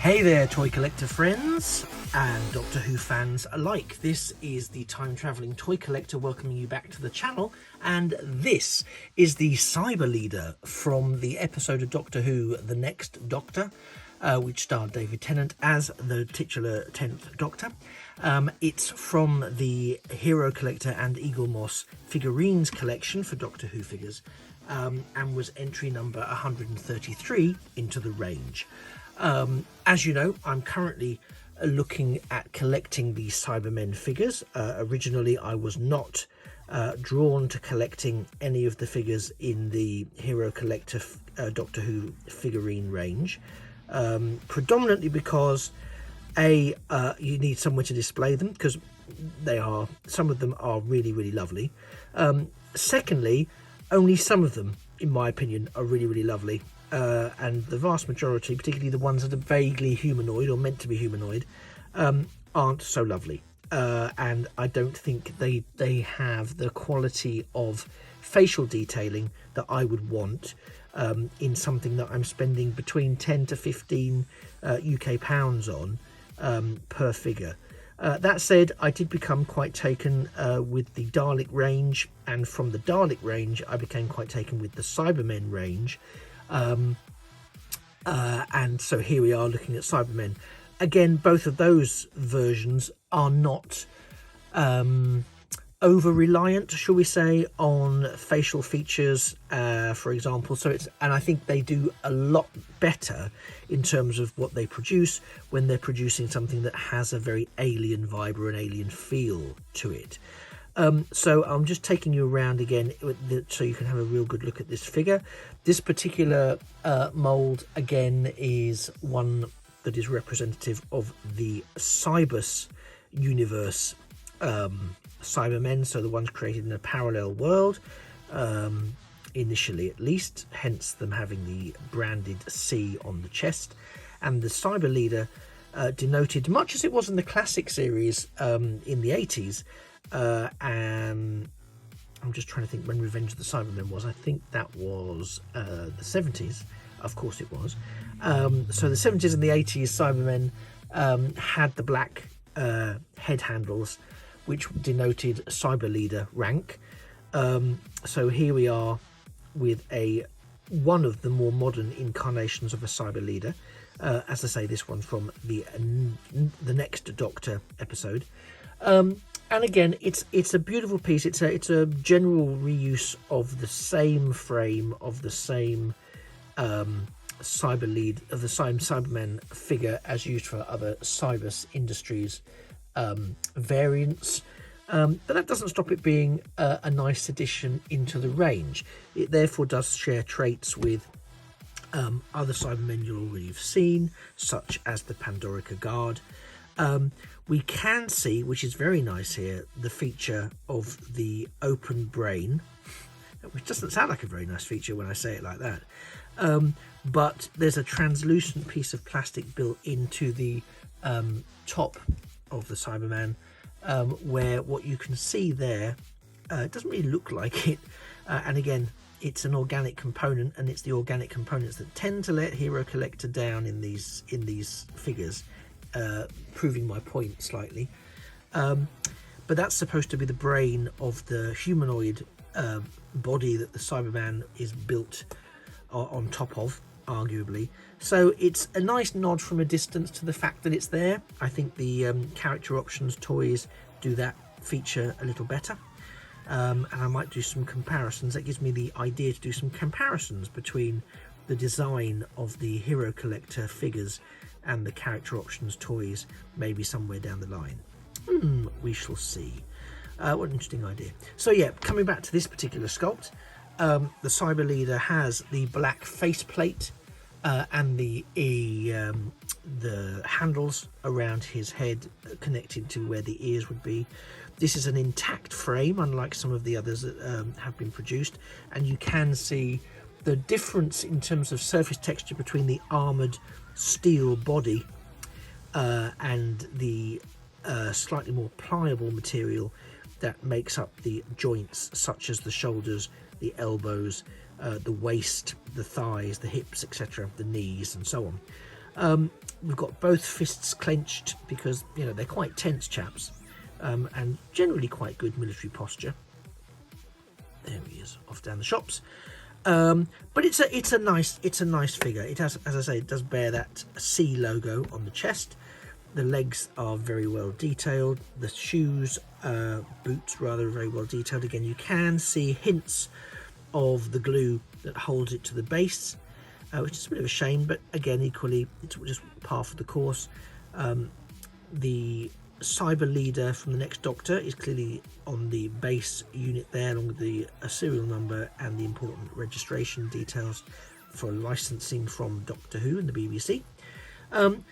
Hey there, toy collector friends and Doctor Who fans alike. This is the time-travelling toy collector welcoming you back to the channel, and this is the Cyberleader from the episode of Doctor Who, The Next Doctor, which starred David Tennant as the titular 10th Doctor. It's from the Hero Collector and Eagle Moss figurines collection for Doctor Who figures, and was entry number 133 into the range. As you know, I'm currently looking at collecting the Cybermen figures. Originally, I was not drawn to collecting any of the figures in the Hero Collector Doctor Who figurine range, predominantly because you need somewhere to display them, because some of them are really lovely. Secondly, only some of them, in my opinion, are really lovely. And the vast majority, particularly the ones that are vaguely humanoid or meant to be humanoid, aren't so lovely. And I don't think they have the quality of facial detailing that I would want in something that I'm spending between 10 to 15 UK pounds on per figure. That said, I did become quite taken with the Dalek range, and from the Dalek range I became quite taken with the Cybermen range. And so here we are looking at Cybermen. Again, both of those versions are not over reliant, shall we say, on facial features, for example. And I think they do a lot better in terms of what they produce when they're producing something that has a very alien vibe or an alien feel to it. So I'm just taking you around again so you can have a real good look at this figure. This particular mould, again, is one that is representative of the Cybus universe Cybermen, so the ones created in a parallel world, initially at least, hence them having the branded C on the chest. And the Cyberleader denoted, much as it was in the classic series in the 80s, and I'm just trying to think when Revenge of the Cybermen was. I think that was the 70s. Of course it was. So the 70s and the 80s Cybermen had the black head handles, which denoted Cyberleader rank. So here we are with one of the more modern incarnations of a Cyberleader. As I say, this one from the Next Doctor episode. And again, it's a beautiful piece. It's a general reuse of the same frame, of the same Cybermen figure as used for other Cybus Industries variants. But that doesn't stop it being a nice addition into the range. It therefore does share traits with other Cybermen you'll already have seen, such as the Pandorica Guard. We can see, which is very nice here, the feature of the open brain, which doesn't sound like a very nice feature when I say it like that. But there's a translucent piece of plastic built into the top of the Cyberman, where what you can see there, it doesn't really look like it. And again, it's an organic component, and it's the organic components that tend to let Hero Collector down in these figures. Proving my point slightly, but that's supposed to be the brain of the humanoid body that the Cyberman is built on top of, arguably. So it's a nice nod from a distance to the fact that it's there. I think the character options toys do that feature a little better, and I might do some comparisons. That gives me the idea to do some comparisons between the design of the Hero Collector figures and the character options toys, maybe somewhere down the line. We shall see. What an interesting idea. So yeah, coming back to this particular sculpt, the Cyberleader has the black faceplate and the handles around his head connected to where the ears would be. This is an intact frame, unlike some of the others that have been produced, and you can see the difference in terms of surface texture between the armoured steel body and the slightly more pliable material that makes up the joints, such as the shoulders, the elbows, the waist, the thighs, the hips, etc., the knees, and so on. We've got both fists clenched because, you know, they're quite tense chaps, and generally quite good military posture. There he is, off down the shops. But it's a nice figure. It has, as I say, it does bear that C logo on the chest. The legs are very well detailed. The shoes, boots rather, very well detailed. Again, you can see hints of the glue that holds it to the base, which is a bit of a shame, but again, equally, it's just par for the course. The Cyberleader from the next Doctor is clearly on the base unit there, along with the serial number and the important registration details for licensing from Doctor Who and the BBC.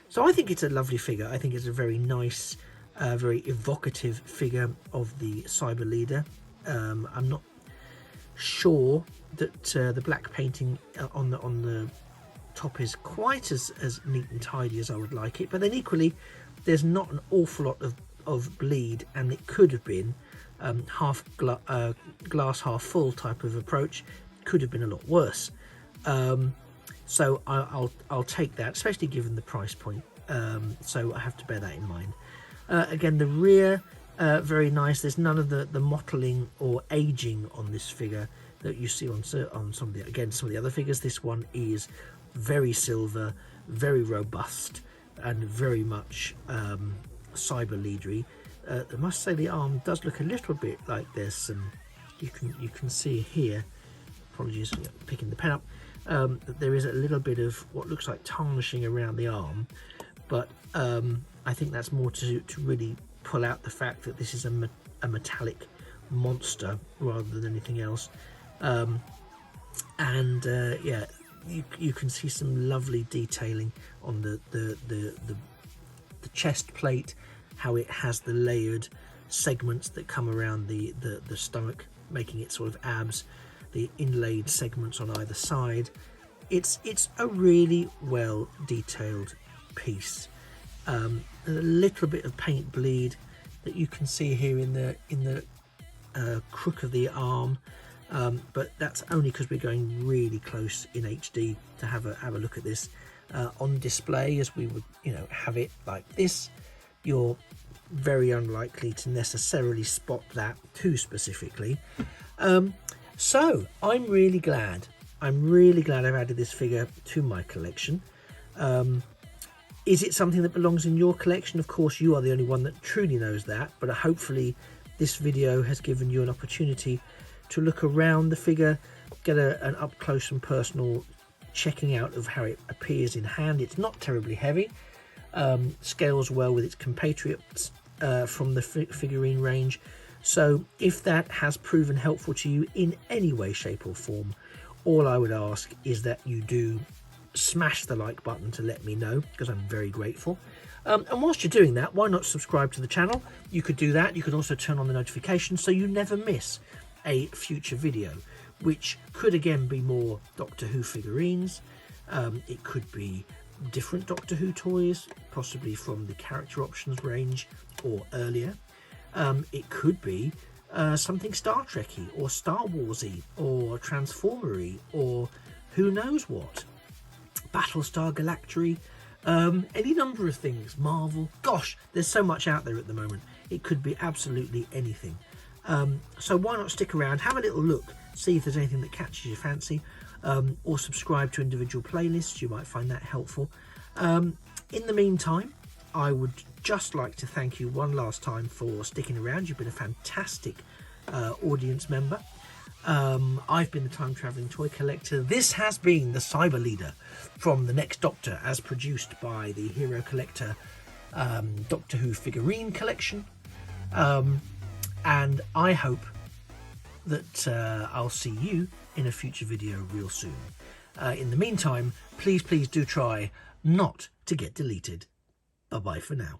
So I think it's a lovely figure. I think it's a very nice, very evocative figure of the Cyberleader. I'm not sure that the black painting on the top is quite as neat and tidy as I would like it, but then equally there's not an awful lot of bleed, and it could have been half glass half full type of approach. Could have been a lot worse. So I'll take that, especially given the price point. So I have to bear that in mind. Again, the rear, very nice. There's none of the mottling or aging on this figure that you see on some of the other figures. This one is very silver, very robust, and very much Cyberleadery. I must say the arm does look a little bit like there's some. You can see here. Apologies for picking the pen up. That there is a little bit of what looks like tarnishing around the arm, but I think that's more to really pull out the fact that this is a metallic monster rather than anything else. Yeah, you can see some lovely detailing on the chest plate, how it has the layered segments that come around the stomach, making it sort of abs, the inlaid segments on either side. It's a really well detailed piece. A little bit of paint bleed that you can see here in the crook of the arm, but that's only because we're going really close in HD to have a look at this. On display, as we would, you know, have it like this, you're very unlikely to necessarily spot that too specifically. So I'm really glad I've added this figure to my collection. Is it something that belongs in your collection? Of course, you are the only one that truly knows that, but hopefully this video has given you an opportunity to look around the figure, get an up close and personal checking out of how it appears in hand. It's not terribly heavy, scales well with its compatriots from the figurine range. So if that has proven helpful to you in any way, shape or form, all I would ask is that you do smash the like button to let me know, because I'm very grateful. And whilst you're doing that, why not subscribe to the channel? You could do that. You could also turn on the notifications so you never miss a future video, which could again be more Doctor Who figurines. It could be different Doctor Who toys, possibly from the character options range or earlier. It could be something Star Trek-y or Star Wars-y or Transformer-y or who knows what. Battlestar Galactica, any number of things. Marvel. Gosh, there's so much out there at the moment. It could be absolutely anything. So why not stick around, have a little look, see if there's anything that catches your fancy, or subscribe to individual playlists. You might find that helpful. In the meantime, I would just like to thank you one last time for sticking around. You've been a fantastic audience member. I've been the Time Travelling Toy Collector. This has been the Cyberleader from the Next Doctor, as produced by the Hero Collector Doctor Who Figurine Collection. And I hope that I'll see you in a future video real soon. In the meantime, please do try not to get deleted. Bye bye for now.